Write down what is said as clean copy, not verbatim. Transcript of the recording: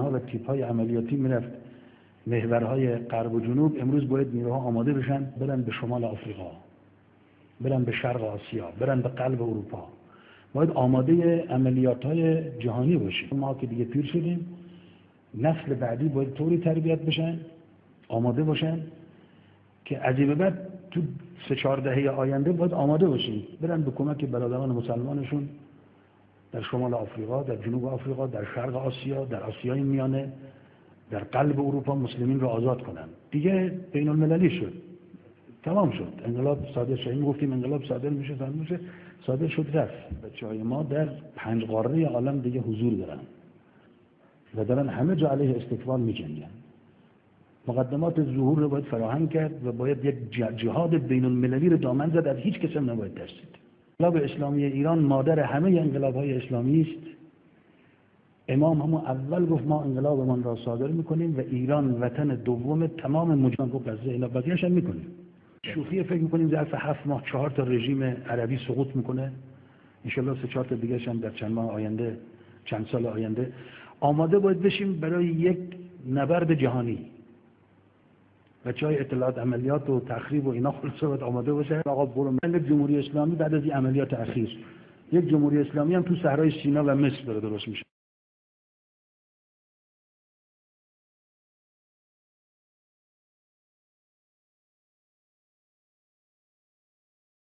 و تیپ‌های عملیاتی میرفت محورهای غرب و جنوب. امروز باید نیروها آماده بشن برن به شمال آفریقا، برن به شرق آسیا، برن به قلب اروپا. باید آماده عملیات‌های جهانی باشیم. ما که دیگه پیر شدیم، نسل بعدی باید طوری تربیت بشن، آماده باشن که از این به بعد تو 3-4 دهه آینده باید آماده باشیم برن به کمک برادران مسلمانشون در شمال آفریقا، در جنوب آفریقا، در شرق آسیا، در آسیای میانه، در قلب اروپا مسلمین رو آزاد کنن. دیگه بین المللی شد، تمام شد. انقلاب صادر شد، گفتیم انقلاب صادر میشه، صادر شد رفت. بچه‌های ما در 5 قاره عالم دیگه حضور دارن و دارن همه جا علیه استکبار می‌جنگن. مقدمات ظهور رو باید فراهم کرد و باید یک جهاد بین المللی رو دامن زد. از هیچ کس هم نباید ترسید. انقلاب اسلامی ایران مادر همه انقلاب‌های اسلامی است. امام همون اول گفت ما انقلابمان را صادر می‌کنیم و ایران وطن دوم تمام مجرمان گفت از اینا بقیه‌اش هم می‌کنیم. شوخی فکر می‌کنیم ظرف 7 ماه 4 تا رژیم عربی سقوط می‌کنه. ان شاءالله 3-4 تا دیگه‌ش هم در چند ماه آینده، چند سال آینده. آماده باید بشیم برای یک نبرد جهانی. بچه‌های اطلاعات عملیات و تخریب و اینا خلاصه باید آماده باشه. آقا برو جمهوری اسلامی بعد از این عملیات اخیر یک جمهوری اسلامی هم تو صحرای سینا و مصر داره درست میشه.